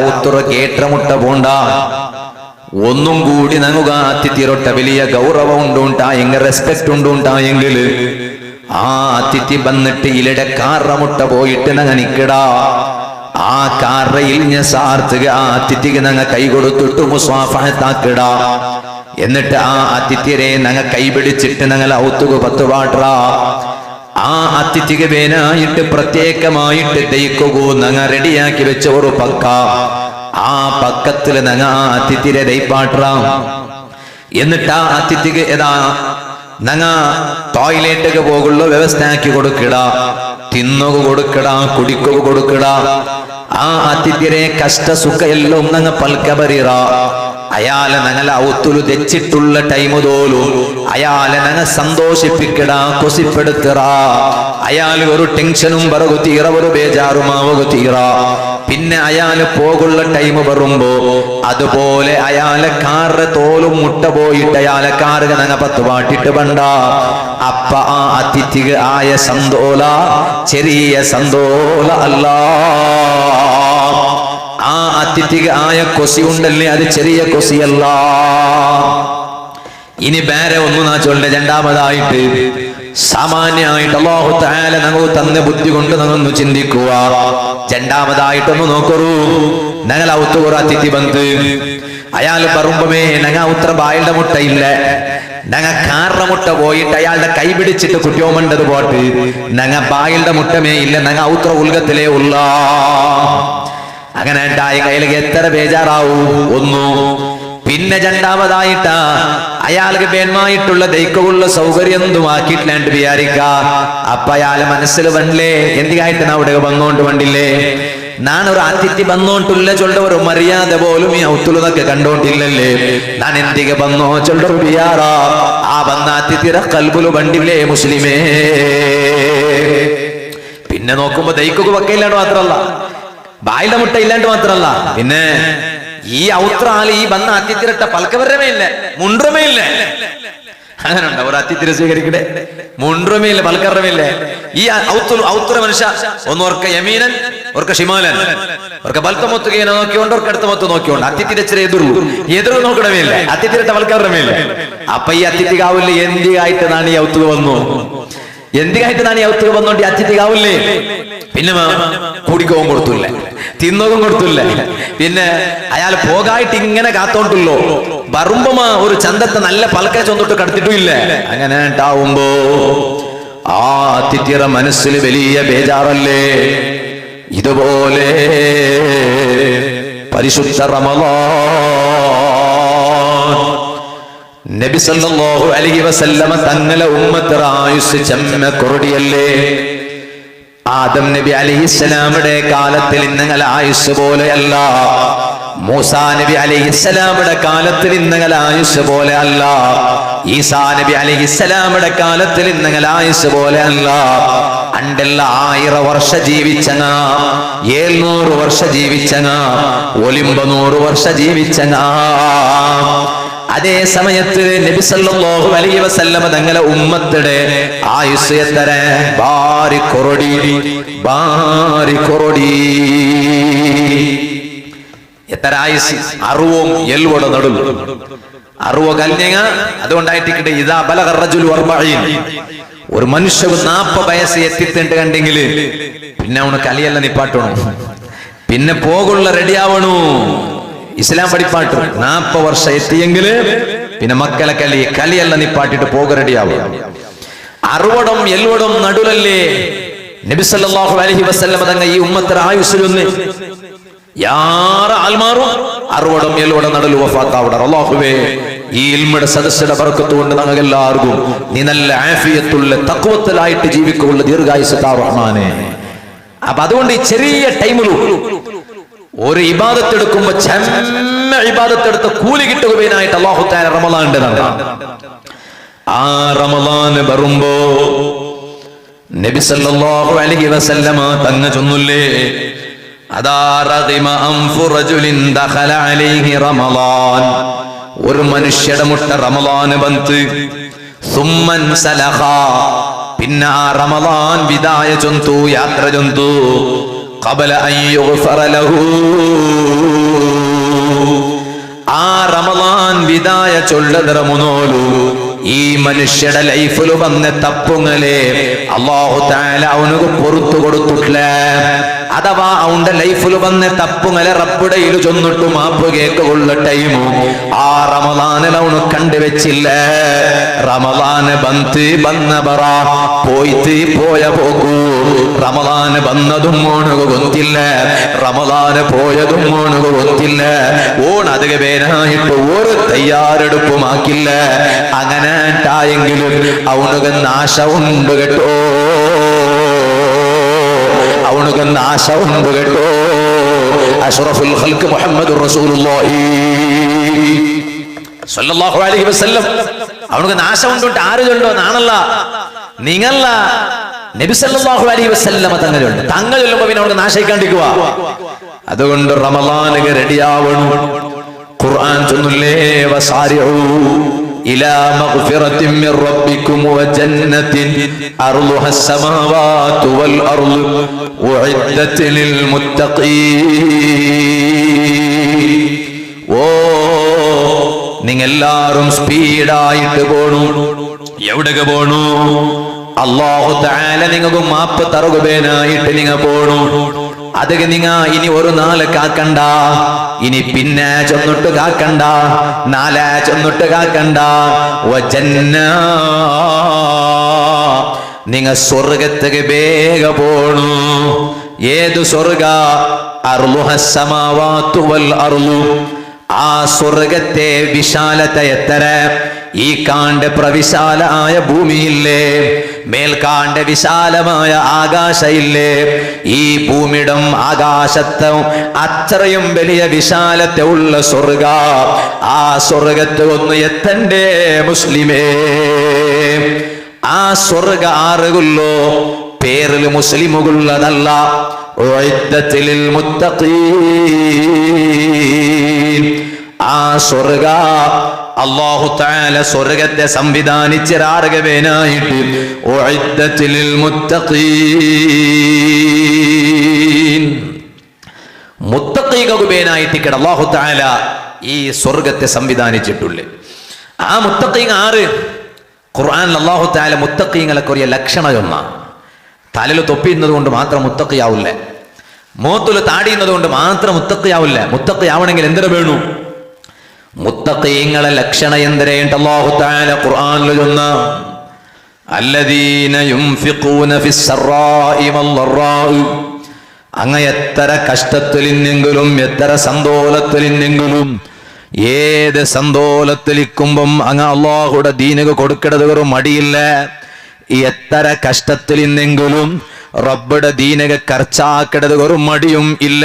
ഔത്തുറ കേട്ടമുട്ട പോണ്ട ഒന്നും കൂടി നങ്ങുക അതിഥിരൊട്ട വലിയ ഗൗരവം ഉണ്ടുണ്ടായെങ്കിൽ റെസ്പെക്ട് ഉണ്ടുണ്ടായെങ്കിൽ ആ അതിഥി വന്നിട്ട് ഇലടെ കാറമുട്ട പോയിട്ട് നങ്ങ നിക്കടാ ആ കാറയിൽ ഞാൻ സാർത്തുക ആ അതിഥിക്ക് നങ്ങ കൈ കൊടുത്തിട്ട് മുസ്വാഫഹത്താക്കിടാ എന്നിട്ട് ആ അതിഥിരെ നങ്ങ കൈപിടിച്ചിട്ട് ഞങ്ങൾ ഔത്തുക 10 പാട്ട ആ അതിഥിക്ക് വേനായിട്ട് പ്രത്യേകമായിട്ട് ദയിക്കുകൂ നങ്ങ റെഡിയാക്കി വെച്ച ഒരു പക്ക ആ പക്കത്തിൽ നങ്ങ ആ അതിഥിരെ ദയിപ്പാട്ടാം എന്നിട്ട് ആ അതിഥിക്ക് ഏതാ നങ്ങ ടോയ്ലറ്റിക്ക് പോകുള്ള വ്യവസ്ഥ ആക്കി കൊടുക്കിട തിന്നുക കൊടുക്കിട കുടിക്കുക കൊടുക്കിട ആ അതിഥിരെ കഷ്ട സുഖ എല്ലാം നങ്ങ പൽക്കബറിറ അയാളെ ഞങ്ങൾ ഔത്തുലു തെച്ചിട്ടുള്ള ടൈം തോലും അയാളെ ഞങ്ങൾ സന്തോഷിപ്പിക്കട കൊസിപ്പെടുത്തറ അയാൾ ഒരു ടെൻഷനും പറകു തീറ ഒരു ബേജാറുമാവകു തീറ പിന്നെ അയാള് പോകുള്ള ടൈം വരുമ്പോ അതുപോലെ അയാളെ കാറ് തോലും മുട്ട പോയിട്ട് അയാളെ കാറുക ഞങ്ങൾ 10 പാട്ടിട്ട് വേണ്ട അപ്പ ആ അതിഥിക ആയ സന്തോല ചെറിയ സന്തോല അല്ല ആ അതിഥിക ആയ കൊസി ഉണ്ടല്ലേ അത് ചെറിയ കൊസിയല്ല ഇനി വേറെ ഒന്നും നാ ചൊല്ലെ രണ്ടാമതായിട്ട് സാമാന്യമായിട്ട് അല്ലാഹു തആല നമുക്ക് തന്ന ബുദ്ധി കൊണ്ട് നമ്മൊന്ന് ചിന്തിക്കുക രണ്ടാമതായിട്ടൊന്ന് നോക്കൂ ഞങ്ങൾ ഔത്തുറ അതിഥി ബന്ധു അയാൾ പറയുമ്പമേ ഞങ്ങ ഉത്തര ബായുടെ മുട്ട ഇല്ല ഞങ്ങ കാറിന്റെ മുട്ട പോയിട്ട് അയാളുടെ കൈ പിടിച്ചിട്ട് കുട്ടിയോമണ്ടത് പോട്ട് ഞങ്ങ ബായുടെ മുട്ടമേ ഇല്ല ഞങ്ങ ഔത്ര ഉൽഗത്തിലേ ഉള്ള അങ്ങനെ ഉണ്ടായ കയ്യിലേക്ക് എത്ര ബേജാറാവൂ ഒന്നു പിന്നെ രണ്ടാമതായിട്ടാ അയാൾക്ക് വേണമായിട്ടുള്ള ദൈക്കമുള്ള സൗകര്യം എന്തുമാക്കിയിട്ടില്ലാണ്ട് വിചാരിക്ക അപ്പൊ അയാളെ മനസ്സിൽ വന്നില്ലേ എന്തിനായിട്ട് അവിടെ വന്നോണ്ട് വണ്ടില്ലേ നാനൊരു അതിഥി വന്നോണ്ടുള്ള ചൊല്ല ഒരു മര്യാദ പോലും ഈ ഔത്തുള്ളതൊക്കെ കണ്ടോണ്ടില്ലല്ലേ ഞാൻ എന്തിക്ക് വന്നോ ചൊല്ലൊരു വിയാറാ ആ വന്ന അതിഥിര കൽബുല് വണ്ടില്ലേ മുസ്ലിമേ പിന്നെ നോക്കുമ്പോ ദൈക്കൊക്കെ വക്കയില്ലാണ്ട് മാത്രല്ല ബായിയുടെ മുട്ട ഇല്ലാണ്ട് മാത്രല്ല പിന്നെ ഈ ഔത്രാല് ഈ വന്ന അതിഥിരട്ട പൽക്കവരമേ ഇല്ല മുണ്ടുമേ ഇല്ല അങ്ങനെ ഉണ്ടോ ഒരു അതിഥിര സ്വീകരിക്കട്ടെ മുണ്ടുമേ ഇല്ല പൽക്കറമേ ഇല്ല ഈ ഔത്തുറ മനുഷ്യ ഒന്നോർക്ക യമീനൻ ഓർക്ക ഷിമാലൻ ഓർക്ക ബൽക്ക മൊത്തുകയെ നോക്കിയോണ്ട് ഓർക്ക് അടുത്ത മൊത്തം നോക്കിയോണ്ട് അതിഥിരെ എതിർ നോക്കണമേ ഇല്ല അതിഥിരട്ട പൽക്കവരമേ ഇല്ല അപ്പൊ ഈ അതിഥികാവില്ല എന്തിയായിട്ട് നാണ് ഈ ഔത്തുക വന്നു എന്തിനായിട്ട് നാണ് ഈ ഔത്തുക വന്നോണ്ട് ഈ അതിഥികാവില്ലേ പിന്നെ കൂടിക്കോവും കൊടുത്തില്ല തിന്നോകം കൊടുത്തില്ല പിന്നെ അയാൾ പോകായിട്ട് ഇങ്ങനെ കാത്തോണ്ടല്ലോ വരുമ്പോ ഒരു ചന്തത്തെ നല്ല പൽക്ക ചൊന്നിട്ട് കടത്തിട്ടും ഇല്ല അങ്ങനെ ഉണ്ടാവുമ്പോ ആ അതിഥിയുടെ മനസ്സിൽ വലിയ ബേജാറല്ലേ ഇതുപോലെ പരിശുദ്ധ റമളാൻ നബി സല്ലല്ലാഹു അലൈഹി വസല്ലമ തങ്ങളെ ഉമ്മത്തിന്റെ ആയുസ് ചെമ്മ കൊറടിയല്ലേ ആദം നബി അലൈഹിസ്സലാമിന്റെ കാലത്തിൽ ഇന്നലെ ആയുസ് പോലെയല്ല മൂസാ നബി അലൈഹിസ്സലാമിന്റെ കാലത്തിൽ ഇന്നലെ ആയുസ് പോലെ അല്ല ഈസാ നബി അലൈഹിസ്സലാമിന്റെ കാലത്തിൽ ഇന്നലെ ആയുസ് പോലെ അല്ല അണ്ടല്ല 1000 വർഷം ജീവിച്ചങ്ങ 700 വർഷം ജീവിച്ചങ്ങ 900 വർഷം ജീവിച്ചങ്ങ അതേ സമയത്ത് നബി സല്ലല്ലാഹു അലൈഹി വസല്ലമ തങ്ങളെ ഉമ്മത്തിന്റെ ആയുസ് എത്ര ബാരി കൊറോടി എത്ര ആയുസ് 60 നടുൽ 60 കല്യങ്ങ അതുകൊണ്ടായിട്ട് ഇതാ ബലഗ റജുൽ 40 ഒരു മനുഷ്യ 40 വയസ്സ് എത്തിയിട്ട് കണ്ടെങ്കിൽ പിന്നെ അവന് കലിയല്ല നിപ്പാട്ടണം പിന്നെ പോകുള്ള റെഡിയാവണു ഇസ്ലാം പഠിപ്പാട്ട് 40 വർഷം എത്തിയെങ്കിൽ പിന്നെ മക്കളെ കലിയല്ല നിപ്പാട്ടിട്ട് പോക റെഡിയാവും 60 70 നടുലല്ലേ നബി സല്ലല്ലാഹു അലൈഹി വസല്ലം തങ്ങൾ ഈ ഉമ്മത്തിന്റെ ആയുസ്സിലൊന്ന് യാറ ആൽമാറും 60 70 നടുൽ വഫാത്താവട അല്ലാഹുവേ ഈ ഇൽമിയുടെ സദസ്സുടെ ബർക്കത്ത് കൊണ്ട് ഞങ്ങൾക്ക് എല്ലാവർക്കും നീ നല്ല ആഫിയത്തുള്ള തഖ്വത്തിലായിട്ട് ജീവിക്കുള്ള ദീർഘായുസ്സ് താ റഹ്മാനേ അപ്പൊ അതുകൊണ്ട് ഈ ചെറിയ ടൈമിലും ഒരു ഇബാദത്ത് എടുക്കുമ്പോ ചെമ്മ ഇബാദത്ത് എടുത്ത് കൂലി കിട്ടുകയായിട്ട് അല്ലാഹു തആല റമളാന്റെ ആ റമളാൻ വരുമ്പോ നബി സല്ലല്ലാഹു അലൈഹി വസല്ലമ തങ്ങൾ ചൊല്ലുല്ലേ അദാ റഗിമ അൻഫു റജുലിൻ ദഖല അലൈഹി റമളാൻ ഒരു മനുഷ്യയുടെ മുട്ട റമളാൻ ബന്ത് സുമ്മൻ സലഖ പിന്നെ ആ റമളാൻ വിദായ ചൊന്തു യാത്ര ചൊന്തു ഖബല അൻ യുഗ്ഫറ ലഹു വിദായ ചൊല്ലതിറമുനോലു ഈ മനുഷ്യയുടെ ലൈഫിൽ വന്ന തപ്പുങ്ങളെ അല്ലാഹു തആല അവനക്ക് പുറത്തു കൊടുത്തിട്ടില്ല. അഥവാ അവന്റെ ലൈഫിൽ വന്ന തപ്പുങ്ങളെ റബ്ബുടയിൽ ചൊന്നിട്ടു മാപ്പ് കേൾക്കുള്ള ടൈമു ആ റമളാനിൽ അവന് കണ്ടുവച്ചില്ല. റമളാന് ബന്ന ബറ പോയിട്ട് പോയ പോകൂ. റമളാന് വന്നതും ഓണുക കൊന്നില്ല, റമളാന് പോയതും ഓണുക കൊന്നില്ല. ഓണധിക പേരായിട്ട് ഒരു തയ്യാറെടുപ്പുമാക്കില്ല. അങ്ങനെ ായെങ്കിലും അവനുക നാശമുണ്ട് കേട്ടോ, അവനുക നാശമുണ്ട് കേട്ടോ. അഷ്റഫുൽ ഖൽഖ് മുഹമ്മദുർ റസൂലുള്ളാഹി സ്വല്ലല്ലാഹു അലൈഹി വസല്ലം അവനുക നാശമുണ്ട്. ആര് ചൊല്ലോ? നാണല്ല, നിങ്ങളല്ല, നബി സല്ലല്ലാഹു അലൈഹി വസല്ലം തങ്ങളുണ്ട്. തങ്ങൾ ചൊല്ലുമ്പോ പിന്നെ അവർക്ക് നാശിക്കാണ്ടിരിക്കുക. അതുകൊണ്ട് റമളാനിന് റെഡിയാവണം. ഖുർആൻ ചൊല്ലുല്ലേ, വസാരിഉ ഇലാ മഗ്ഫിറത്തിൻ മിർ റബ്ബിക്കും വജന്നത്തിൻ അർളുഹാ അസ്സമാവാതു വൽ അർളു ഉഇദ്ദത ലിൽ മുത്തഖീൻ. ഓ നിങ്ങളെല്ലാവരും സ്പീഡായിട്ട് പോണു. എവിടേക്ക് പോണു? അല്ലാഹു തആല നിങ്ങൾക്ക് മാപ്പ് തറുകബേനായിട്ട് നിങ്ങൾ പോണു. അതൊക്കെ നിങ്ങ ഇനി ഒരു നാല് കാക്കണ്ട, ഇനി പിന്നെ ചൊന്നിട്ട് കാക്കണ്ട, നാലാ ചൊന്നിട്ട് കാക്കണ്ട. വജന്ന നിങ്ങ സ്വർഗത്തേക്ക് വേഗ പോണു. ഏത് സ്വർഗ? അർളുഹസ് സമാവാതു വൽ അർളു. ആ സ്വർഗത്തെ വിശാലത എത്ര? ഈ കാണ്ട പ്രവിശാലമായ ഭൂമിയില്ലേ, മേൽക്കാണ്ട വിശാലമായ ആകാശയില്ലേ, ഈ ഭൂമിയുടെ ആകാശത്തും അത്രയും വലിയ വിശാലത ഉള്ള സ്വർഗ. ആ സ്വർഗത്ത് ഒന്ന് എത്തണ്ടേ മുസ്ലിമേ? ആ സ്വർഗ ആറുകൊല്ലോ പേരിൽ മുസ്ലിമുകളുള്ളതല്ല. ഉഇദ്ദത്തിൽ മുത്തഖീൻ. ആ സ്വർഗ അല്ലാഹു തആല സ്വർഗത്തെ സംവിധാനിച്ചരാറുകവേനായിട്ട് ഉഇദ്ദത്തിൽ മുത്തഖീൻ. മുത്തഖീകകുബേനായിട്ട് അല്ലാഹു തആല ഈ സ്വർഗത്തെ സംവിധാനിച്ചിട്ടുള്ളേ. ആ മുത്തഖീൻ ആറ്? ഖുർആനിൽ അല്ലാഹു തആല മുത്തഖീങ്ങളെ കുറിയ ലക്ഷണം ഒന്നാണ്. തലയിൽ തൊപ്പിയുന്നത് കൊണ്ട് മാത്രം മുത്തഖിയാവില്ല, മോത്തിൽ താടിയുന്നത് കൊണ്ട് മാത്രം മുത്തഖിയാവില്ല. മുത്തഖിയാവണമെങ്കിൽ എന്തിനു വേണു? മുത്തഖീങ്ങളെ ലക്ഷണം എന്തരേണ്ട അല്ലാഹു തആല ഖുർആനിൽ ചൊന്ന അല്ലദീന യുൻഫിഖൂന ഫിസ്സറാഇ വല്ലറാഇ. അങ്ങ എത്ര കഷ്ടത്തിലിന്നെങ്കിലും എത്ര സന്തോലത്തിലിന്നെങ്കിലും ഏത് സന്തോലത്തിലിക്കുമ്പം അങ്ങ് അല്ലാഹുടെ ദീനക്ക് കൊടുക്കണത് ഒരു മടിയില്ല. എത്ര കഷ്ടത്തിലിന്നെങ്കിലും റബ്ബുടെ ദീനക കർച്ചാക്കടത് ഒരു മടിയും ഇല്ല.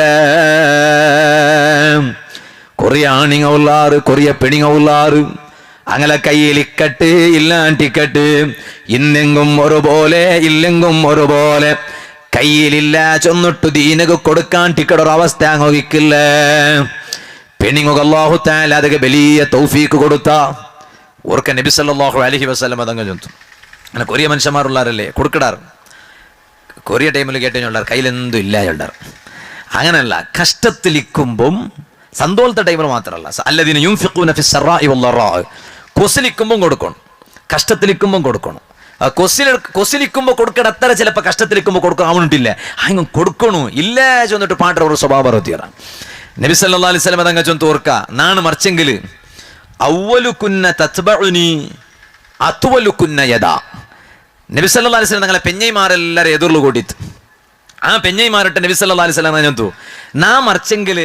കൊറിയ ആണിങ്ങ ഉള്ളാറ്, കൊറിയ പെണിങ്ങ ഉള്ളാറ്. അങ്ങനെ കയ്യിൽ ഇക്കട്ട് ഇല്ലാണ്ടിക്കട്ട്, ഇന്നെങ്കും ഒരുപോലെ ഇല്ലെങ്കും ഒരുപോലെ. കയ്യിലില്ല ചൊന്നിട്ട് ദീനക കൊടുക്കാൻ ടിക്കടൊരവസ്ഥ നോക്കിക്കില്ല. പെണിങ്ങ അല്ലാഹു തആല അതൊക്കെ വലിയ തൗഫീക്ക് കൊടുത്ത ഓർക്ക നബി സല്ലല്ലാഹു അലൈഹി വസല്ലം അതങ്ങ് ചൊന്നു. അങ്ങനെ കൊറിയ മനുഷ്യന്മാരുള്ളാരല്ലേ കൊടുക്കിടാറ്. കൊറിയ ടൈമിൽ കേട്ടുകൊണ്ടാർ കയ്യിലെന്തും ഇല്ല ചൊല്ലാർ. അങ്ങനെയല്ല, കഷ്ടത്തിലിക്കുമ്പം സന്തോഷത്തെ ടൈമിൽ മാത്രമല്ല. അല്ലദീന യുൻഫിഖൂന ഫിസ്സറാഇ വല്ലറാഇ. കൊസിലിക്കുമ്പം കൊടുക്കണം, കഷ്ടത്തിലിക്കുമ്പം കൊടുക്കണം. കൊസിലിക്കുമ്പോൾ കൊടുക്കണം. അത്ര ചിലപ്പോൾ കഷ്ടത്തിലിക്കുമ്പോൾ കൊടുക്കണം ആവണിട്ടില്ല, അങ്ങ് കൊടുക്കണു ഇല്ല ചൊന്നിട്ട് പാട്ട ഒരു സ്വഭാവം തീറാം. നബി സല്ലല്ലാഹു അലൈഹി വസല്ലം അതങ്ങ് ചൊന്ന് തോർക്ക നാണ് മറിച്ചെങ്കിൽ അവ്വലുകുന്ന തത്ബഉനി അത്വലുകുന്ന യദാ. നബി സല്ലല്ലാഹു അലൈഹി വസല്ലം തങ്ങളെ പെഞ്ഞൈമാരെല്ലാരും എതിർന്നു കൂട്ടിത്ത്. ആ പെഞ്ഞൈമാരിട്ട് നബി സല്ലല്ലാഹു അലൈഹി വസല്ലം ചൊന്തു നാ മറിച്ചെങ്കിൽ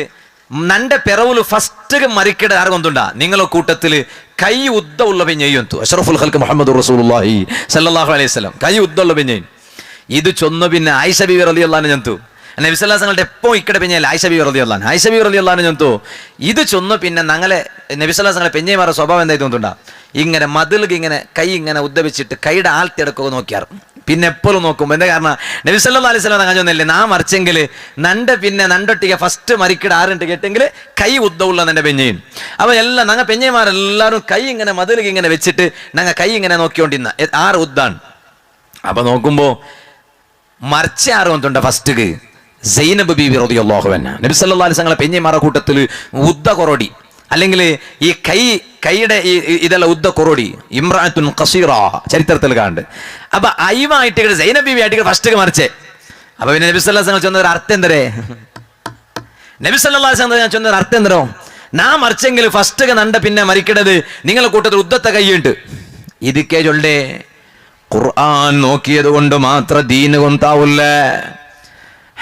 നന്റെ പിറവുല് ഫസ്റ്റ് മറിക്കട ആർക്കൊണ്ടുണ്ടാ നിങ്ങളെ കൂട്ടത്തില് കൈ ഉദ്ദ ഉള്ള പെഞ്ഞയ്യൊന്തു. അഷ്റഫുൽ ഖൽഖ് മുഹമ്മദ് റസൂലുള്ളാഹി സല്ലല്ലാഹു അലൈഹി വസല്ലം കൈ ഉദ്ദുള്ള പെഞ്ഞൈ. ഇത് ചൊന്നു പിന്നെ ആയിഷ ബീവി റളിയല്ലാഹു അൻഹ ചൊന്തു. നബി സല്ലല്ലാഹു അലൈഹി വസല്ലം എപ്പോ ഇക്കടെ പെഞ്ഞല്ല ആയിഷ ബീവി റളിയല്ലാഹു അൻഹ. ആയിഷ ബീവി റളിയല്ലാഹു അൻഹ ചൊന്തു. ഇത് ചൊന്നു പിന്നെ ഞങ്ങളെ നബി സല്ലല്ലാഹു അലൈഹി വസല്ലം പെഞ്ഞൈമാരുടെ സ്വഭാവം എന്തായി തോന്നുന്നുണ്ടാ? ഇങ്ങനെ മതിലുക്ക് ഇങ്ങനെ കൈ ഇങ്ങനെ ഉദ്ദപിച്ചിട്ട് കൈയുടെ ആൾത്തിടക്കുക നോക്കിയാർ. പിന്നെ എപ്പോഴും നോക്കുമ്പോൾ എന്താ കാരണം? നബി സല്ലല്ലാഹു അലൈഹി വസല്ലം അങ്ങനെ ചൊന്നല്ലേ നാ മറിച്ചെങ്കിൽ നന്റെ പിന്നെ നണ്ടൊട്ടിക ഫസ്റ്റ് മറിക്കിട ആറിട്ട് കേട്ടെങ്കിൽ കൈ ഉദ്ദവുള്ള നന്റെ പെഞ്ഞയും. അപ്പോൾ എല്ലാം ഞങ്ങൾ പെഞ്ഞൈമാരെല്ലാവരും കൈ ഇങ്ങനെ മതിലുക്ക് ഇങ്ങനെ വെച്ചിട്ട് ഞങ്ങൾ കൈ ഇങ്ങനെ നോക്കിക്കൊണ്ടിരുന്ന ആറ് ഉദ്ദാണ്. അപ്പൊ നോക്കുമ്പോ മറിച്ച ആറ് വന്നിട്ടുണ്ട്. ഫസ്റ്റ് സൈനബ് ബീവി റളിയല്ലാഹു അൻഹ. നബി സല്ലല്ലാഹു അലൈഹി വസല്ലം പെഞ്ഞൈമാരുടെ കൂട്ടത്തിൽ ഉദ്ദ കൊറോടി അല്ലെങ്കിൽ ഈ കൈ കൈയുടെ ഇതെല്ലാം ഉദ്ദ കൊറോടി ഇമ്രാത്തുൻ ഖസീറ ചരിത്രത്തിൽ കാണുന്നുണ്ട്. അപ്പൊ അയിമായിട്ട് സൈനബ് ബീവി ആയിട്ട് ഫസ്റ്റ് മറിച്ചേ. അപ്പൊ പിന്നെ നബി സല്ലല്ലാഹു അലൈഹി വസല്ലം ചൊന്നൊരു അർത്ഥം എന്തരേ, നബി സല്ലല്ലാഹു അലൈഹി വസല്ലം ചൊന്നൊരു അർത്ഥം എന്തരോ, നാം മറിച്ചെങ്കിൽ ഫസ്റ്റ് നണ്ട പിന്നെ മരിക്കണത് നിങ്ങളെ കൂട്ടത്തിൽ ഉദ്ദത്തെ കൈയുണ്ട്. ഇതൊക്കെ ചൊല്ലേ ഖുർആൻ നോക്കിയത് കൊണ്ട് മാത്രം ദീന് കൊന്താവൂല്ല,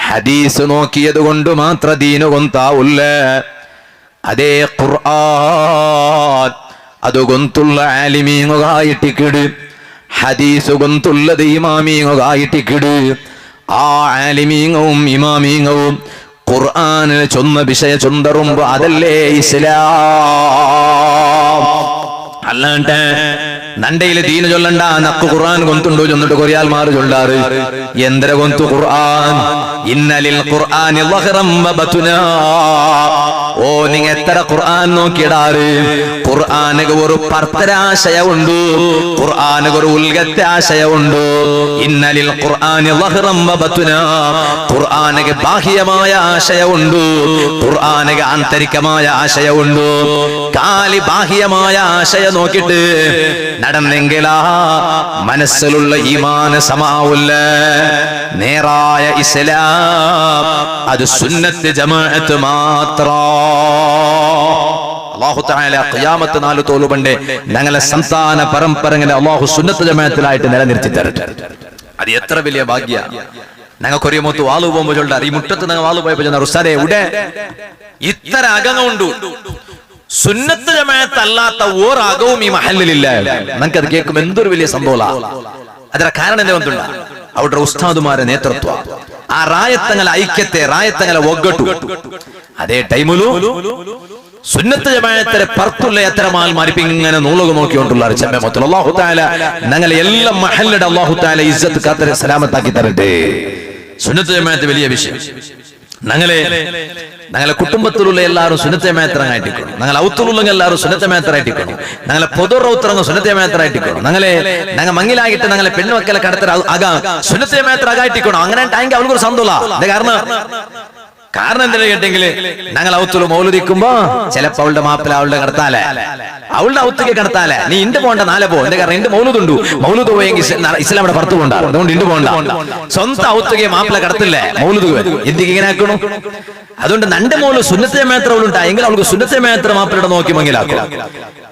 ഹദീസ് നോക്കിയത് കൊണ്ട് മാത്രം ദീന് കൊന്താവൂല്ല. അതേ ഖുർആൻ അത് ഗൊന്തുള്ള ആലിമീങ്ങായിട്ടിക്കിട്, ഹദീസ് ഗൊന്തുള്ളത് ഇമാമീങ്ങായിട്ടിക്കിട്. ആ ആലിമീങ്ങവും ഇമാമീങ്ങവും ഖുർആനിൽ ചൊന്ന വിഷയ ചൊന്തറുമ്പോ അതല്ലേ ഇസ്ലാം. അല്ലാണ്ട് നണ്ടയില് ദീന് ചൊല്ലണ്ട, നക്ക് ഖുർആൻ ഗൊന്തുണ്ടോ ചൊന്നിട്ട് കൊറിയാൽമാര് ചൊല്ലാറ്. എന്തര ഗൊന്തു ഖുർആൻ, ഇന്നലിൽ ഖുർആനി ളഹ്റം വബതുനാ. ഓ നിങ്ങ എത്ര ഖുർആൻ നോക്കിയിടാറ്, ഖുർആനക്ക് ഒരു പർത്തരാശയമുണ്ട്, ഖുർആനക്ക് ഒരു ഉൽഗത്താശയമുണ്ട്. ഇന്നലിൽ ഖുർആനി ളഹ്റം വബതുനാ, ഖുർആനക്ക് ബാഹ്യമായ ആശയമുണ്ട്, ഖുർആനക്ക് ആന്തരികമായ ആശയമുണ്ട്. കാലി ബാഹ്യമായ ആശയം നോക്കിയിട്ട് നടന്നെങ്കിലാ മനസ്സിലുള്ള ഈമാന് സമാവില്ല. നേരായ ഇസ്ലാം അത് സുന്നത്ത് ജമാഅത്ത് മാത്രം. അല്ലാഹു തആല ഖിയാമത്ത് നാല് തോലുപണ്ട് ഞങ്ങളെ സന്താന പരമ്പരങ്ങനെ അല്ലാഹു സുന്നത്ത് ജമാഅത്തിലായിട്ട് നിലനിർത്തി തരട്ടെ. അത് എത്ര വലിയ ഭാഗ്യ. ഞങ്ങൾക്കൊരു മൊത്തം വാളു പോകുമ്പോൾ ചൊല്ലാറ്, ഈ മുറ്റത്ത് ഞങ്ങൾ വാളു പോയപ്പോ ചെന്ന റുസാരെ ഇവിടെ ഇത്ര അകങ്ങളുണ്ട്, സുന്നത്ത് ജമാഅത്ത് അല്ലാത്ത ഒരകവും ഈ മഹല്ലിലില്ല. നമുക്കത് കേൾക്കുമ്പോൾ എന്തൊരു വലിയ സംഭവമാണ്. അതിന്റെ കാരണം എന്തുകൊണ്ടുണ്ട, അവിടെ ഉസ്താദുമാരെ നേതൃത്വം, ആ റായത്തങ്ങളെ ഐക്യത്തെ, റായത്തങ്ങളെ ഒగ్గട്ടു. അതേ ടൈമിലു സുന്നത്ത് ജമാഅത്തിലെ പുറത്തുള്ള എത്ര മാൽമാരിപ്പ് ഇങ്ങനെ നൂലകം നോക്കിക്കൊണ്ടുള്ള ചെമ്മത്തിൽ അല്ലാഹു തആല ഞങ്ങളെ എല്ലാം മഹല്ലിടെ അല്ലാഹു തആല ഇസ്സത്ത് കാത്തരെ സലാമത്താക്കി തരട്ടെ. സുന്നത്ത് ജമാഅത്ത് വലിയ വിഷയം. ഞങ്ങളെ കുടുംബത്തിലുള്ള എല്ലാവരും സുന്നത്തെ മേത്രങ്ങായിട്ടിക്കണം, ഞങ്ങൾ ഔത്തുള്ള എല്ലാവരും സുന്നത്തെ മേത്രായിട്ടിക്കണം, ഞങ്ങളെ പൊതുറൗത്തറങ്ങ് സുന്നത്തെ മേത്രായിട്ടിക്കണം, ഞങ്ങൾ മങ്ങിലായിട്ട് ഞങ്ങളെ പെണ്ണുമക്കളെ കടത്തര ആകാം സുന്നത്തെ മേത്രാകായിട്ടിക്കണം. അങ്ങനെ ടാങ്ക് അവൾക്കൊരു സന്തോഷ. കാരണം എന്തെങ്കിലും കേട്ടെങ്കിൽ ഞങ്ങൾ ഔത്തുള്ളു മൗലുദിക്കുമ്പോ ചിലപ്പോ അവളുടെ മാപ്പിള അവളുടെ കടത്താലേ, അവളുടെ ഔത്തുക്ക് കടത്താലേ, നീ ഇണ്ട് പോണ്ട നാളെ പോ. എന്റെ കാരണം ഇണ്ട് മൗലുദുണ്ടു, മൗലുദ് പോയെങ്കിൽ ഇസ്ലാം അവിടെ പുറത്തു പോണ്ട, അതുകൊണ്ട് ഇണ്ട് പോണ്ട. സ്വന്തം ഔത്തുകയെ മാപ്പിള കടത്തില്ലേ മൗലുദ് എന്തിക്ക് ഇങ്ങനെ ആക്കണു. അതുകൊണ്ട് നന്റെ മോള് സുന്നത്തെ മേത്ര അവളുണ്ടായെങ്കിൽ അവൾക്ക് സുന്നത്തെ മേത്ര മാപ്പിളയുടെ നോക്കി മങ്ങിലാക്കും.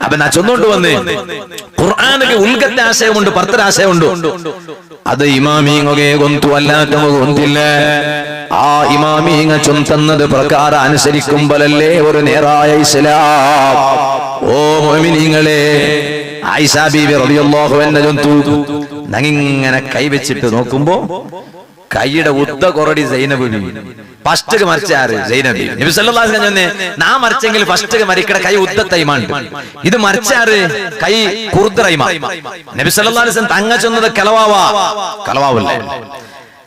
അപ്പൊ ഞാൻ ചൊന്നോണ്ട് വന്ന് ഖുർആനക്ക് ഉൽഗത്തെ ആശയമുണ്ട്, പർത്തരാശയമുണ്ട്. അത് ഇമാമീങ്ങൊക്കെ ഗൊന്തു അല്ലാത്ത ഗൊന്തില്ല. ആ ഇമാമീങ്ങ ചൊന്നത് പ്രകാരം അനുസരിക്കുമ്പോഴല്ലേ ഒരു നേരായ ഇസ്ലാം. ഓ മുഅ്മിനീങ്ങളെ, ആയിഷ ബീവി റളിയല്ലാഹു അൻഹ ചൊന്തു. ഞങ്ങിങ്ങനെ കൈവച്ചിട്ട് നോക്കുമ്പോ കൈയുടെ ഉദ്ദ കൊറടി സൈനബ് ബീവി. ഫസ്റ്റ് മറിച്ചാറ് സൈനബ് ബീവി. നബി സല്ലല്ലാഹു അലൈഹി വസല്ലം നാ മറിച്ചെങ്കിൽ ഫസ്റ്റ് മറിക്കട കൈ ഉദ്ദത്തൈമാണ്. ഇത് മറിച്ചാറ് കൈ കുർദ്റൈമ. നബി സല്ലല്ലാഹു അലൈഹി വസല്ലം തങ്ങ ചൊന്നത് കലവാവല്ലേ.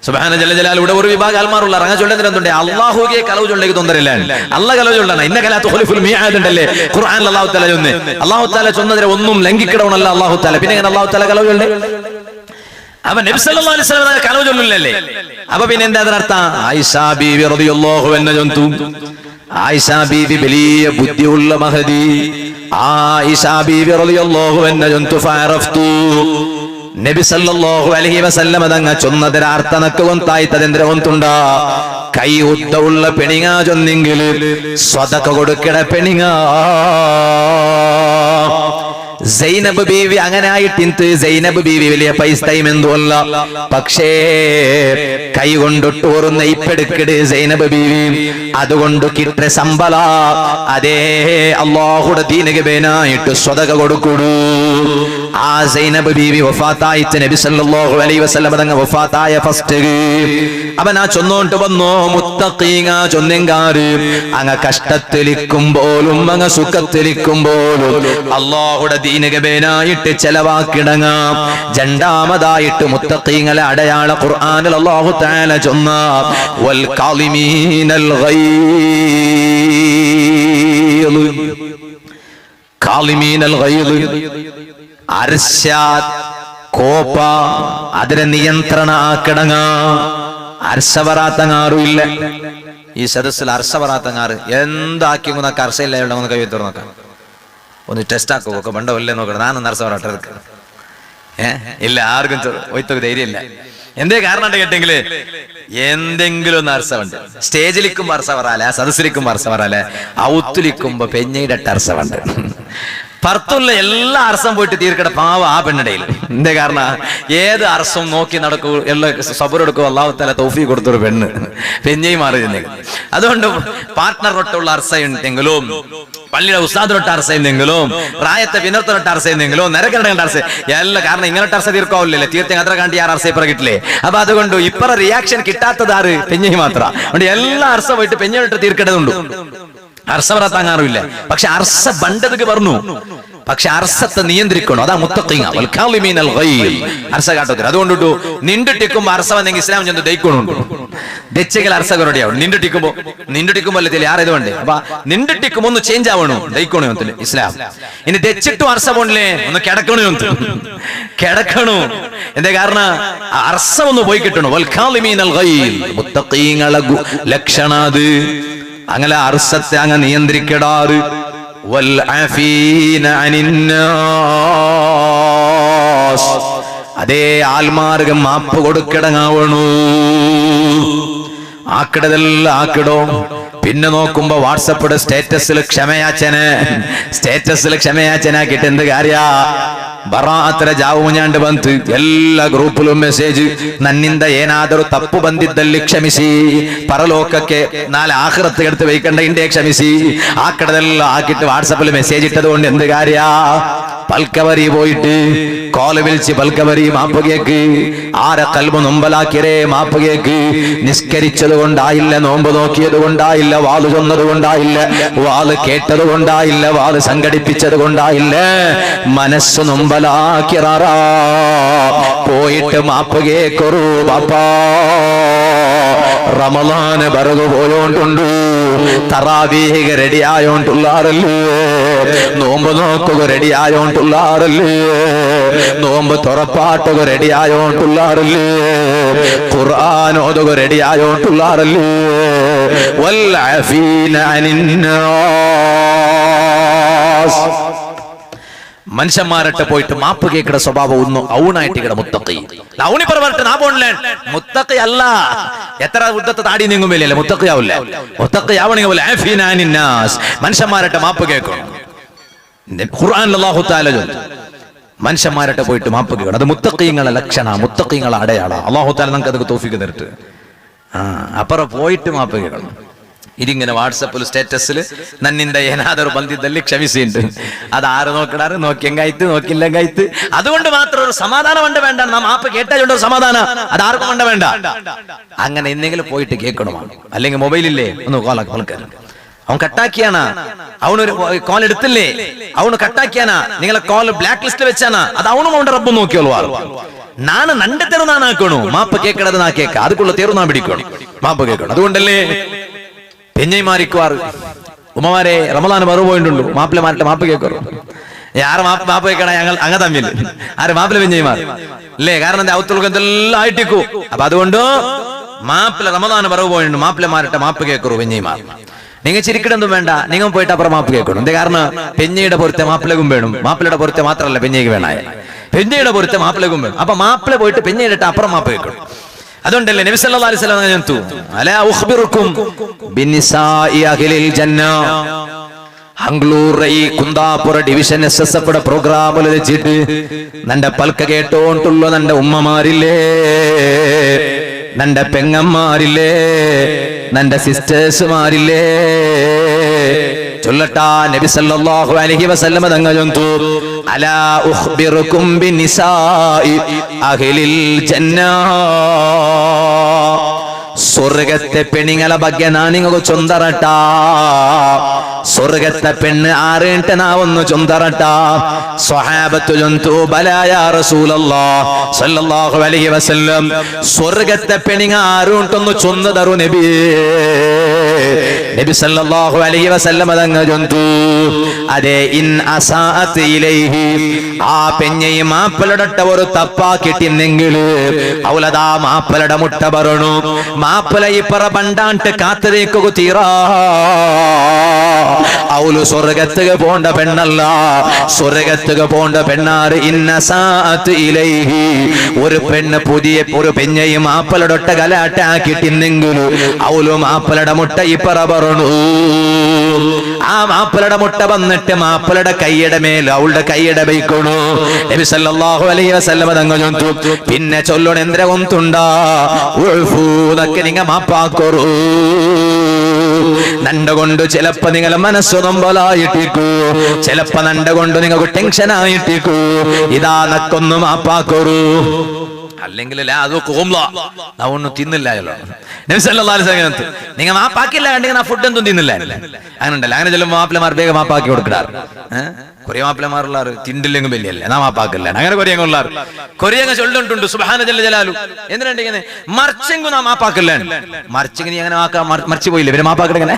സുബ്ഹാന ജല്ല ജലാൽ ഇവിടെ ഒരു വിഭാഗം ആൽമാറുള്ള റങ്ങ ചൊല്ലുന്നുണ്ട്. അല്ലാഹുവിനെ കലവ് ചൊല്ലേക്ക് തൊന്തരില്ല, അല്ലാഹ് കലവ് ചൊല്ലണം. ഇന്ന കലാ തുഖലിഫുൽ മിആദ് ഉണ്ടല്ലേ ഖുർആനിൽ അല്ലാഹു തആല ചൊന്ന്. അല്ലാഹു തആല ചൊന്നതിനെ ഒന്നും ലംഘിക്കണമല്ല അല്ലാഹു തആല. പിന്നെ എങ്ങനെ അല്ലാഹു തആല കലവ് ചൊല്ലേ? അപ്പൊ നബി സല്ലല്ലാഹു അലൈഹി വസല്ലം കലവ് ചൊല്ലില്ലല്ലേ. അപ്പൊ പിന്നെ എന്താ അതിനർത്ഥം? ആയിഷ ബീവി റളിയല്ലാഹു അൻഹ ചൊന്തു. ആയിഷ ബീവി വലിയ ബുദ്ധിയുള്ള മഹദി. ആയിഷ ബീവി റളിയല്ലാഹു അൻഹ ചൊന്തു. ഫഅറഫ്തു നബി സല്ലല്ലാഹു അലൈഹി വസല്ലം തങ്ങ ചൊന്നതിന് അർത്ഥനക്ക് കൊന്തായിത്തതെന്തിനെ കൊന്തുണ്ട? കൈ ഉദ്ദുള്ള പെണിങ്ങ ചൊന്നെങ്കിൽ സ്വതക്ക കൊടുക്കട പെണിങ്ങ. സൈനബ് ബീവി അങ്ങനെ ആയിട്ട് സൈനബ് ബീവി വലിയ പൈസയും എന്തുമല്ല, പക്ഷേ കൈ കൊണ്ടിട്ട് ഓർന്ന ഇപ്പെടുക്കട് സൈനബ് ബീവി. അതുകൊണ്ട് കിട്ട സമ്പല അതേ അല്ലാഹുടെ ദീനക്ക് ബേനായിട്ട് സ്വതക കൊടുക്കുടൂ. ആ സൈനബ് ബീവി വഫാത്തായിട്ട് നബി സല്ലല്ലാഹു അലൈഹി വസല്ലം തങ്ങൾ വഫാത്തായ ഫസ്റ്റ് അവൻ ആ ചൊന്നോണ്ട് വന്നോ മുത്തഖീങ്ങ ചൊന്നെങ്കാറ്. അങ്ങ് കഷ്ടത്തിലിക്കുമ്പോഴും അങ്ങ് സുഖത്തിലിക്കുമ്പോഴും അല്ലാഹുടെ ദീനകബേനായിട്ട് ചെലവാക്കിടങ്ങാം. രണ്ടാമതായിട്ട് മുത്തഖീങ്ങളെ അടയാള ഖുർആനിൽ അല്ലാഹു തആല ചൊന്ന വൽ കാളിമീനൽ ഗൈദ്. കാളിമീനൽ ഗൈദ് അർശാദ് കോപ അതിനെ നിയന്ത്രണ ആക്കിടങ്ങ. അർശവറാത്തങ്ങാറുമില്ല ഈ സദസ്സിൽ. അർശവറാത്തങ്ങാറ് എന്താക്കി അർശയില്ല ഇവിടെ കൈ തുറന്നോക്കാം. ഒന്ന് ടെസ്റ്റ് ആക്കുമോ ബണ്ടല്ലേ നോക്കണം നാനൊന്ന് അർസ പറട്ടെ ഇല്ല ആർക്കും ഒയ്ത്തൊക്കെ ധൈര്യമില്ല എന്തേ കാരണം കേട്ടെങ്കില് എന്തെങ്കിലും ഒന്ന് അർസമുണ്ട് സ്റ്റേജിലിക്കുമ്പോ അർസ പറയാലെ സദസ്സിലിക്കുമ്പോ അർസ പറയാലെ ഔത്തുലിക്കുമ്പോ പെഞ്ഞയുടെ അർസമുണ്ട് പുറത്തുള്ള എല്ലാ അർസം പോയിട്ട് തീർക്കട പാവ ആ പെണ്ണിടയിൽ എന്തേ കാരണം ഏത് അർസം നോക്കി നടക്കൂ എല്ലാ സബറെടുക്കും അള്ളാഹു തആല തൗഫീഖ് കൊടുത്തൊരു പെണ്ണ് പെഞ്ഞയും മാറി അതുകൊണ്ട് പാർട്ട്ണറൊട്ടുള്ള അർസയുണ്ടെങ്കിലും പള്ളിയുടെ ഉസ്താദിനൊട്ട് അർസയുണ്ടെങ്കിലും റായത്തെ വിനർത്തനൊട്ട് അർസയുണ്ടെങ്കിലും നിരക്കണ്ട അർസ എല്ലാം കാരണം ഇങ്ങനത്തെ അർസ തീർക്കാവില്ലല്ലേ തീർച്ചയായും അത്ര കണ്ടി ആറ് അർസ ഇപ്പറ കിട്ടില്ലേ അപ്പൊ അതുകൊണ്ട് ഇപ്പറ റിയാക്ഷൻ കിട്ടാത്തത് ആറ് പെഞ്ഞയി മാത്രം അതുകൊണ്ട് എല്ലാ അർസ പോയിട്ട് പെഞ്ഞിട്ട് തീർക്കേണ്ടതുണ്ട് അർസ പറത്താങ്ങാറുമില്ല പക്ഷെ അർസ ബണ്ടതൊക്കെ പറഞ്ഞു പക്ഷെ അർസത്തെ നിയന്ത്രിക്കണം അതാ മുത്തഖീന അർസ കാട്ടത്തില്ല അതുകൊണ്ടിട്ടു നിണ്ടിട്ടിക്കുമ്പോ അർസ വന്നെങ്കിൽ ഇസ്ലാം ചെന്ന് ദയിക്കണുണ്ട് ദച്ചകൾ അർസകരുടെയാവും നിണ്ടിട്ടിക്കുമ്പോ അല്ലേ ആറേതുകൊണ്ട് അപ്പൊ നിണ്ടിട്ടിക്കുമ്പോ ഒന്ന് ചേഞ്ച് ആവണു ദയിക്കണോ ഇസ്ലാം ഇനി ദച്ചിട്ടും അർസ പോണില്ലേ ഒന്ന് കിടക്കണു എന്താ കാരണം അർസ ഒന്ന് പോയി കിട്ടണു മുത്തഖീങ്ങളെ ലക്ഷണാത് അങ്ങനെ അർസത്തെ അങ്ങ് നിയന്ത്രിക്കടാറ് അതേ ആൽമാർഗം മാപ്പ് കൊടുക്കിടങ്ങാവണു ആക്കിടതെല്ലാം ആക്കിടോ പിന്നെ നോക്കുമ്പോ വാട്സപ്പിടെ സ്റ്റേറ്റസിൽ ക്ഷമയാച്ചനാക്കിട്ട് എന്ത് കാര്യ ಬರಾತ್ರ ಜಾವು ಮುಂಜಾಂಡು ಬಂತು ಎಲ್ಲ ಗ್ರೂಪಲ್ಲೂ ಮೆಸೇಜ್ ನನ್ನಿಂದ ಏನಾದರೂ ತಪ್ಪು ಬಂದಿದ್ದಲ್ಲಿ ಕ್ಷಮಿಸಿ ಪರಲೋಕಕ್ಕೆ ನಾಳೆ ಆಖಿರತ್ತಿಗೆ എടുത്ത് വെക്കണ്ട ಇಂಡೆ ക്ഷമിಸಿ ആ കടതെല്ലാം ആക്കിയിട്ട് വാട്സപ്പിൽ മെസ്സേജ് ഇട്ടത് കൊണ്ട് എന്ത് കാര്യ പൽക്കവരി പോയിട്ട് കോള് വിളിച്ച് പൽക്കവരി മാപ്പ് കേക്ക് ആരെ കൽബ് നൊമ്പലാക്കിയരേ മാപ്പ് കേക്ക് നിസ്കരിച്ചത് കൊണ്ടായില്ല നോമ്പ് നോക്കിയത് കൊണ്ടായില്ല വാല് ചൊന്നത് കൊണ്ടായില്ല വാല് കേട്ടത് കൊണ്ടായില്ല വാല് സംഘടിപ്പിച്ചത് കൊണ്ടായില്ല മനസ്സ് നൊമ്പലാക്കിറാറാ പോയിട്ട് മാപ്പ് കേക്കൊറു പാപ്പാ റമളാന് ബറഗ് പോയോണ്ടുണ്ട് തറാവീഹ് റെഡി ആയോണ്ടുള്ളാറല്ലേ നോമ്പ് നോക്കുക റെഡി ആയോണ്ടുള്ളാറല്ലേ നോമ്പ് തുറപ്പാട്ടുക റെഡി ആയോണ്ടുള്ളാറല്ലേ ഖുർആൻ ഓതുക റെഡി ആയോണ്ടുള്ളാറല്ലേ വൽ അഫീന അനിന്നാസ് മനുഷ്യന്മാരട്ടെ പോയിട്ട് മാപ്പ് കേൾക്കുന്ന സ്വഭാവം ഒന്നും ഔണായിട്ട് ഇവിടെ മുത്തഖി ഔണി പറഞ്ഞിട്ട് നാ പോണില്ല മുത്തഖി അല്ല എത്ര ഉദ്ധത്തെ താടി നീങ്ങുമില്ലല്ലേ മുത്തഖി ആവില്ല മുത്തഖി ആവണെങ്കിൽ മനുഷ്യന്മാരട്ടെ മാപ്പ് കേൾക്കണം ഖുർആനിൽ അല്ലാഹു തആല മനുഷ്യന്മാരട്ടെ പോയിട്ട് മാപ്പ് കേൾക്കണം അത് മുത്തഖീങ്ങളെ ലക്ഷണ മുത്തഖീങ്ങളെ അടയാള അല്ലാഹു തആല നമുക്ക് അതൊക്കെ തൗഫീഖ് തരട്ടെ അപ്പുറം പോയിട്ട് മാപ്പ് കേൾക്കണം ഇതിങ്ങനെ വാട്സപ്പിൽ സ്റ്റേറ്റസിൽ നന്നിന്റെ ഏനാದರೂ ಬಂದಿದ್ದಲ್ಲಿ ക്ഷമിಸಿണ്ട് അത് ആര് നോക്കടാറ് നോക്കിയെങ്കാಯ್ತು നോക്കില്ലെങ്കാಯ್ತು അതുകൊണ്ട് മാത്രം ഒരു സമാധാനം ഉണ്ട് വേണ്ട നാം മാപ്പ് കേട്ടാലുണ്ട് ഒരു സമാധാനം അത് ആർക്കും കൊണ്ട് വേണ്ട അങ്ങനെ എന്തെങ്കിലും പോയിട്ട് കേൾക്കണമാണ് അല്ലെങ്കിൽ മൊബൈലില്ലേ ഒന്ന് കോളക്കാരൻ അവൻ കട്ടാക്കിയാണ് അവനൊരു കോൾ എടുത്തില്ലേ അവന് കട്ടാക്കിയാനാ നിങ്ങളെ കോൾ ബ്ലാക്ക് ലിസ്റ്റ് വെച്ചാനാ അത് അവനും അവന്റെ റബ്ബും നോക്കിയോളൂ ನಾನು ನಂಡೆ ತೆರು ನಾನು ಹಾಕೋಣ ಮಾಪ ಕೇಕಡದ ನಾ ಕೇಕ ಅದಕ್ಕುള്ള ತೇರು ನಾ ಬಿಡಿಕೋಣ ಮಾಪ ಕೇಕೋಣ അതുകൊണ്ടല്ലേ പെഞ്ഞൈമാരിക്കുവാറ് ഉമ്മമാരെ റമളാൻ മറു പോയിട്ടുണ്ട് മാപ്പിളമാരുടെ മാപ്പ് കേൾക്കറു ആറ് മാപ്പ് കേൾക്കണ ഞങ്ങൾ അങ്ങ തമ്മിൽ ആര് മാപ്പിള പെഞ്ഞൈമാർ അല്ലേ കാരണം എന്താ അവത്തുൾക്ക് എന്തെല്ലാം ആയിട്ടിക്കൂ അപ്പൊ അതുകൊണ്ട് മാപ്പിള റമളാൻ മറു പോയിട്ടുണ്ട് മാപ്പിളമാരുടെ മാപ്പ് കേൾക്കറു പെഞ്ഞൈമാർ നിങ്ങൾ ചിരിക്കടൊന്നും വേണ്ട നിങ്ങൾ പോയിട്ട് അപ്പുറം മാപ്പ് കേൾക്കണം എന്താ കാരണം പെഞ്ഞയുടെ പൊരുത്തെ മാപ്പിളകും വേണം മാപ്പിളയുടെ പൊരുത്തെ മാത്രമല്ല പെഞ്ഞയ്ക്ക് വേണായ പെഞ്ഞയുടെ പൊരുത്തെ മാപ്പിളകും വേണം അപ്പൊ മാപ്പിള പോയിട്ട് പെഞ്ഞയുടെ അപ്പുറം മാപ്പ് കേൾക്കണം അതുകൊണ്ടല്ലേ നബി സല്ലല്ലാഹു അലൈഹി വസല്ലം പറഞ്ഞു അലാ ഉഖ്ബിറുക്കും ബിന്നിസാഇ അഹ്ലിൽ ജന്ന ഹംഗ്ലൂർ ഈ കുന്താപുര ഡിവിഷൻ SSF പ്രോഗ്രാമിൽ വെച്ചിട്ട് നന്റെ പൽക്ക കേട്ടോണ്ടുള്ള നന്റെ ഉമ്മമാരില്ലേ നന്റെ പെങ്ങന്മാരില്ലേ നന്റെ സിസ്റ്റേഴ്സുമാരില്ലേ ചൊല്ലട്ടാ നബി സല്ലല്ലാഹു അലൈഹി വസല്ലം തങ്ങൾ ചൊല്ലുന്നു അലാ ഉഖ്ബിറുക്കും ബിനിസാഇ അഹ്ലിൽ ജന്ന സ്വർഗത്തെ പെണ്ണുങ്ങളെ ಬಗ್ಗೆ ನಾನು ನಿಮಗೆ ಚೊಂದರಟ സ്വർഗത്തെ പെണ്ണ് ആറേണ്ട നാ ഒന്ന് ചൊന്തറട്ട സ്വഹാബത്തു ചൊന്തു ബലാ യാ റസൂലല്ലാഹ് സല്ലല്ലാഹു അലൈഹി വസല്ലം സ്വർഗത്തെ പെണ്ണിങ്ങ ആറുണ്ടൊന്ന് ചൊന്നതറു നബിയേ നബി സല്ലല്ലാഹു അലൈഹി വസല്ലം തങ്ങൾ ചൊന്തു അതെ ഇൻ അസാഅത് ഇലൈഹി ആ പെണ്ണയെ മാപ്പലടട്ട ഒരു തപ്പാക്കിട്ടിന്നെങ്കിൽ അവളതാ മാപ്പലട മുട്ട ബറണു മാപ്പല ഇപ്പറ ബണ്ടാണ്ട് കാത്തരേക്കു തീറാ ഔ അവള് സ്വർഗത്തുക പോണ്ട പെണ്ണല്ല, സ്വർഗത്തുക പോണ്ട പെണ്ണാറ്. ഇന്ന സാഅത്ത് ഇലൈഹി, ഒരു പെണ്ണ് പുതിയ ഒരു പെഞ്ഞയും മാപ്പലടൊട്ട കലാട്ടാക്കിട്ടിന്നെങ്കിലും അവള് മാപ്പലട മുട്ട ഇപ്പറ പറഞ്ഞു. ആ മാപ്പലട മുട്ട വന്നിട്ട് മാപ്പലയുടെ കൈയുടെ മേൽ അവളുടെ കൈയുടെ ബൈക്കണു. നബി സല്ലല്ലാഹു അലൈഹി വസല്ലം തങ്ങൾ ചൊല്ലുന്നു, പിന്നെ ചൊല്ലണ എന്തിനെ കൊന്തുണ്ടാ ഉൾഫൂന്നൊക്കെ നിങ്ങ മാപ്പാക്കൊറു. നണ്ട കൊണ്ട് ചിലപ്പോ നിങ്ങളെ മനസ്സു നൊമ്പലായിട്ടിക്കൂ, ചിലപ്പോ നണ്ട കൊണ്ട് നിങ്ങൾക്ക് ടെൻഷൻ ആയിട്ടിക്കൂ. ഇതാ നക്കൊന്നു മാപ്പാക്കൊറു. അല്ലെങ്കിൽ ഒന്നും തിന്നില്ലല്ലോ. നിങ്ങൾ മാപ്പാക്കില്ല കണ്ടെങ്കിൽ ആ ഫുഡ് എന്തും തിന്നില്ല. അങ്ങനെ ഉണ്ടല്ലോ, അങ്ങനെ ചെല്ലുമ്പോൾ മാപ്പിളമാർ വേഗം മാപ്പാക്കി കൊടുക്കാറ്. കൊറേ മാപ്പിളമാരുള്ളാറ് തിണ്ടില്ലെങ്കിൽ വലിയല്ലേ, നാ മാപ്പാക്കില്ല. അങ്ങനെ കൊറിയങ്ങുള്ളാറ് കൊറിയങ്ങ് ചൊല്ലുണ്ട് സുബ്ഹാന ജല്ല ജലാലു. എന്തിനാ മറിച്ചെങ്കു നാ മാപ്പാക്കില്ല. മറിച്ചെങ്കിൽ അങ്ങനെ മറിച്ചു പോയില്ലേ ഇവര് മാപ്പാക്കണേ?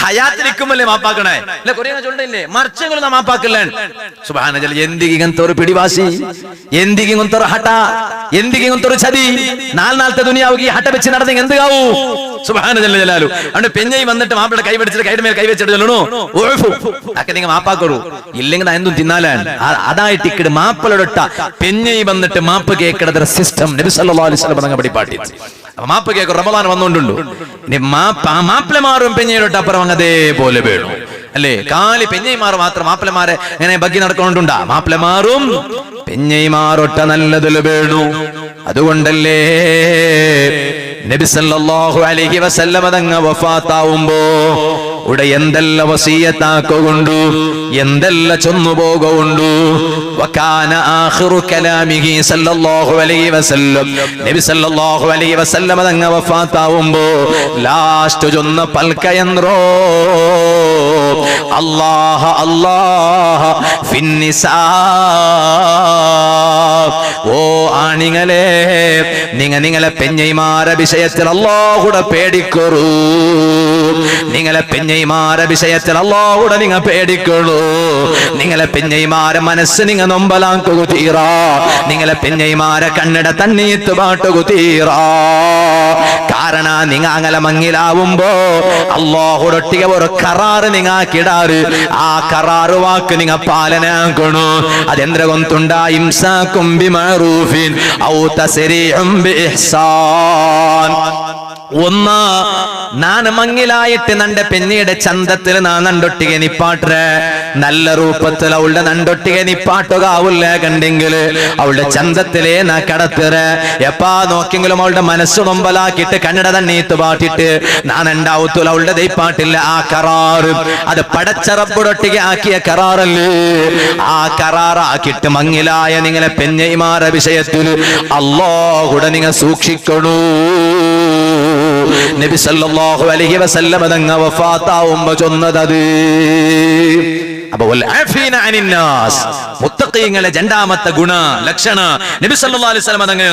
ഹയാത്തിരിക്കുമല്ലേ മാപ്പാക്കണേ? അല്ല കൊറിയങ്ങ് ചൊല്ലില്ലേ മറിച്ചെങ്കിലും നാ മാപ്പാക്കില്ല. സുബ്ഹാന ജല്ല. എന്തിങ്ങനത്തൊരു പിടിവാസി, എന്തിങ്ങനത്തൊരു ഹട്ട, എന്തിങ്ങനത്തൊരു ചതി. നാളത്തെ ദുനിയാവുകി ഹട്ട വെച്ച് നടന്നെങ്കിൽ എന്തുകാവൂ? സുബ്ഹാന ജല്ല ജലാലു. അതുകൊണ്ട് പെഞ്ഞൈ വന്നിട്ട് മാപ്പിളയുടെ കൈ പിടിച്ചിട്ട് കൈയുടെ മേൽ കൈവച്ചിട്ട് ചൊല്ലണു ഒക്കെ നിങ്ങൾ മാപ്പാക്കറു. ഇല്ലെങ്കിൽ എന്തും തിന്നാലാണ്. അതായിട്ട് ഇക്കട് മാപ്പിളൊട്ട പെഞ്ഞൈ വന്നിട്ട് മാപ്പ് കേൾക്കണത് സിസ്റ്റം നബി സല്ലല്ലാഹു അലൈഹി വസല്ലം തങ്ങൾ പഠിപ്പാട്ടി. അപ്പൊ മാപ്പ് കേൾക്കും റമളാൻ വന്നുകൊണ്ടുള്ളൂ. മാപ്പിളമാറും പെഞ്ഞൈയുടെ അപ്പുറം അതേപോലെ വേണം അല്ലേ? കാലി പെഞ്ഞൈമാർ മാത്രം മാപ്പിളമാരെ ഇങ്ങനെ ബഗ്ഗി നടക്കൊണ്ടുണ്ടാ. മാപ്പിളമാറും പെഞ്ഞൈമാറൊട്ട നല്ലതിൽ വേണു. അതുകൊണ്ടല്ലേ നബി സല്ലല്ലാഹു അലൈഹി വസല്ലം തങ്ങൾ വഫാത്താവുമ്പോ ഇവിടെ എന്തെല്ല വസിയത്താക്കുകൊണ്ടു, എന്തെല്ല ചൊന്നുപോകുകൊണ്ടു. വകാന ആഖിറു കലാമിഹി സല്ലല്ലാഹു അലൈഹി വസല്ലം, നബി സല്ലല്ലാഹു അലൈഹി വസല്ലം തങ്ങൾ വഫാത്താവുമ്പോ ലാസ്റ്റ് ചൊന്ന പൽക്കയന്ത്രോ അല്ലാഹ അല്ലാഹ ഫിന്നിസാ. ഓ ആണിങ്ങളെ, നിങ്ങളെ പെഞ്ഞൈമാരെ വിഷയത്തിൽ അല്ലാഹുടെ പേടിക്കൊറു. നിങ്ങളെ പെഞ്ഞൈമാരെ വിഷയത്തിൽ അല്ലാഹുടെ നിങ്ങൾ പേടിക്കൊള്ളൂ. നിങ്ങളെ പെഞ്ഞൈമാരെ മനസ്സ് നിങ്ങൾ നൊമ്പലാക്കുക തീറാ. നിങ്ങളെ പെഞ്ഞൈമാരെ കണ്ണിട തണ്ണീത്ത് പാട്ടുക തീറാ. കാരണം നിങ്ങ അങ്ങനെ മങ്ങിലാവുമ്പോ അല്ലാഹുടൊട്ടിക ഒരു കറാറ് നിങ്ങാക്കിടാറ്. ആ കറാറ് വാക്ക് നിങ്ങ പാലനാക്കണു. അതെന്ത്ര കൊന്തുണ്ടാ? ഇംസാക്കും ബിമഅറൂഫിൻ ഔ തസ്രീഉം ബിഇഹ്സാൻ. ഒന്ന്, നാന് മങ്ങിലായിട്ട് നന്റെ പെഞ്ഞിയുടെ ചന്തത്തിൽ നാ നണ്ടൊട്ടിക നിപ്പാട്ടെ. നല്ല രൂപത്തിൽ അവളുടെ നണ്ടൊട്ടിക നിപ്പാട്ടുകാവില്ല കണ്ടെങ്കിൽ അവളുടെ ചന്തത്തിലേ നാ കടത്തിറ. എപ്പാ നോക്കിയെങ്കിലും അവളുടെ മനസ്സ് നൊമ്പലാക്കിയിട്ട് കണ്ണട തണ്ണീത്ത് പാട്ടിട്ട് നാൻ ഉണ്ടാവത്തുള്ള അവളുടെ ദൈപ്പാട്ടില്ല. ആ കറാറ് അത് പടച്ചറപ്പൊടൊട്ടിക ആക്കിയ കറാറല്ലേ? ആ കറാറാക്കിയിട്ട് മങ്ങിലായ നിങ്ങളെ പെഞ്ഞൈമാരുടെ വിഷയത്തിൽ അല്ലാഹുടെ നിങ്ങൾ സൂക്ഷിക്കണു. നബി സല്ലല്ലാഹു അലൈഹി വസല്ലം തങ്ങൾ വഫാത്താവുമ്പോ ചൊന്നത്. അപ്പൊ മുത്തഖീങ്ങളെ രണ്ടാമത്തെ ഗുണ ലക്ഷണ നബി സല്ലല്ലാഹു അലൈഹി വസല്ലം തങ്ങൾ.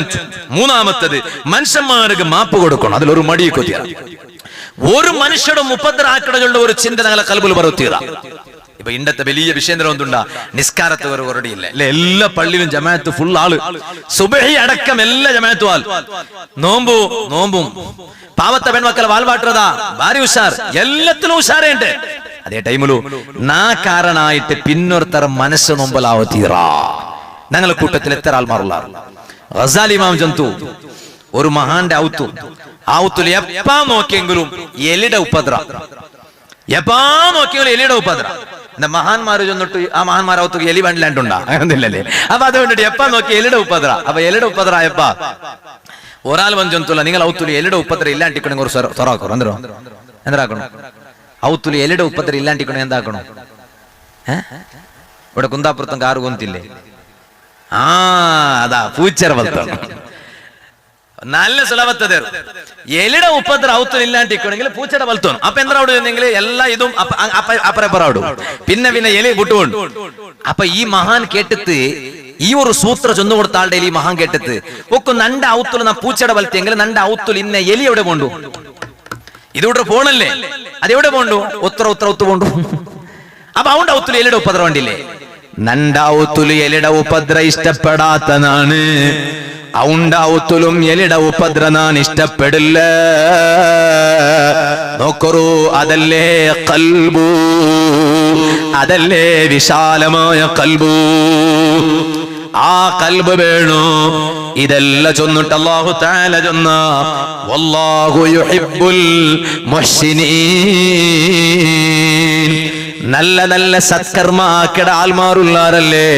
മൂന്നാമത്തത് മനുഷ്യന്മാർക്ക് മാപ്പ് കൊടുക്കണം. അതിലൊരു മടി കൊത്തിയ ഒരു മനുഷ്യരുടെ മുപ്പത്തിരാക്കടകളുടെ ഒരു ചിന്ത ഞങ്ങളെ കൽബിൽ പറത്തിയതാ. ഇപ്പൊ ഇണ്ടത്തെ വലിയ വിഷയം എന്തുണ്ടാ? നിസ്കാരത്ത് ഒരു കൊറടിയില്ല അല്ലെ? എല്ലാ പള്ളിയിലും ജമാഅത്ത് ഫുൾ ആള്. സുബഹി അടക്കം എല്ലാ ജമാഅത്തും ആൾ. നോമ്പും പാവത്തെ പെൺമക്കളെ വാൽവാട്ടുന്നതാ ഭാര്യ ഉഷാർ, എല്ലാത്തിലും ഉഷാറുണ്ട്. അതേ ടൈമിലു നാ കാരണായിട്ട് പിന്നൊരുത്തര മനസ്സ് നൊമ്പലാവോ തീറാ. ഞങ്ങളെ കൂട്ടത്തിൽ എത്ര ആൾമാറുള്ള ഗസാലി ഇമാം ജന്തു ഒരു മഹാന്റെ ഔത്തുൽ എപ്പാ നോക്കിയെങ്കിലും എലിയുടെ ഉപദ്ര, എപ്പാ നോക്കിയെങ്കിലും എലിയുടെ ഉപദ്ര. മഹാന്മാര് ചെന്നിട്ട് ആ മഹാന്മാർ ഔത്തുക്ക് എലി വണ്ടിലാണ്ടുണ്ടാ അങ്ങനല്ലേ? അപ്പൊ അതുകൊണ്ടിട്ട് എപ്പാ നോക്കി എലിയുടെ ഉപദ്ര. അപ്പൊ എലിയുടെ ഉപദ്ര എപ്പാ ഒരാൾ വഞ്ചൊന്നുമില്ല. നിങ്ങൾ ഔത്തുലി എലിയുടെ ഉപദ്ര ഇല്ലാണ്ടിക്കണെങ്കിൽ ഒരു തുറക്കണം. എന്താക്കണം? ഔത്തുലി എലിയുടെ ഉപദ്ര ഇല്ലാണ്ടിക്കണം എന്താക്കണം? ഇവിടെ കുന്താപ്പുറത്തും കാറ് കൊന്നില്ലേ? അതാ പൂച്ചര വളർത്തണം. നല്ല സുലഭത്തത് എലിയുടെ ഉപദ്ര ഔത്തുൽ ഇല്ലാണ്ടിക്കണമെങ്കിൽ പൂച്ചയുടെ വളർത്തണം. അപ്പൊ എന്താ അവിടെ ചെന്നെങ്കിൽ എല്ലാ ഇതും അപ്പറപ്പുറം. പിന്നെ എലി വിട്ടുകൊണ്ട്. അപ്പൊ ഈ മഹാൻ കേട്ടിട്ട് ഈ ഒരു സൂത്ര ചൊന്നു കൊടുത്ത ആളുടെ ഈ മഹാൻ കേട്ടിട്ട് ഒക്കെ നണ്ട ഔത്തുൽ നാ പൂച്ചയുടെ വളർത്തിയെങ്കിൽ നണ്ട ഔത്തുൽ ഇന്ന എലി എവിടെ പോണ്ടു? ഇതിവിടെ പോണല്ലേ? അതെവിടെ പോണ്ടു? ഒത്തു പോണ്ടു. അപ്പൊ അതുകൊണ്ട് ഔത്തുൽ എലിയുടെ ഉപദ്ര വേണ്ടില്ലേ? നണ്ട ഔത്തുൽ എലിയുടെ ഉപദ്ര ഇഷ്ടപ്പെടാത്തതാണ്. ഔത്തുലും എലിയുടെ ഉപദ്ര നാൻ ഇഷ്ടപ്പെടില്ല. നോക്കറൂ, അതല്ലേ ഖൽബു. അതല്ലേ വിശാലമായ ഖൽബ്. ആ ഖൽബ് വേണു. ഇതെല്ലാം ചൊന്നിട്ട് അല്ലാഹു തആല ചൊന്ന വല്ലാഹു യുഹിബ്ബുൽ മുഹ്സിനീൻ. നല്ല നല്ല സത്കർമാക്കട ആൽമാറുള്ളാരല്ലേ,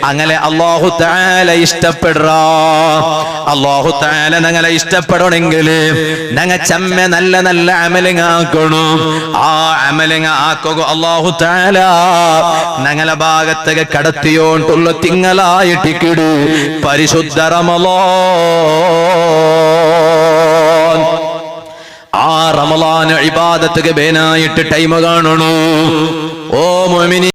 അങ്ങനെ അല്ലാഹു തആല ഇഷ്ടപ്പെടുക. അല്ലാഹു തആല ഞങ്ങളെ ഇഷ്ടപ്പെടണമെങ്കിൽ ഞങ്ങൾ ചമ്മ നല്ല നല്ല അമലിങ് ആക്കണം. ആ അമലിങ് ആക്കുക അല്ലാഹു തആല ഞങ്ങളെ ഭാഗത്തേക്ക് കടത്തിയോണ്ടുള്ള തിങ്കളായിട്ടിക്കിട് പരിശുദ്ധ റമളാൻ. ആ റമളാൻ ഇബാദത്തുക്ക് ബേനായിട്ട് ടൈം കാണണു. ഓ മുഅ്മിനീൻ.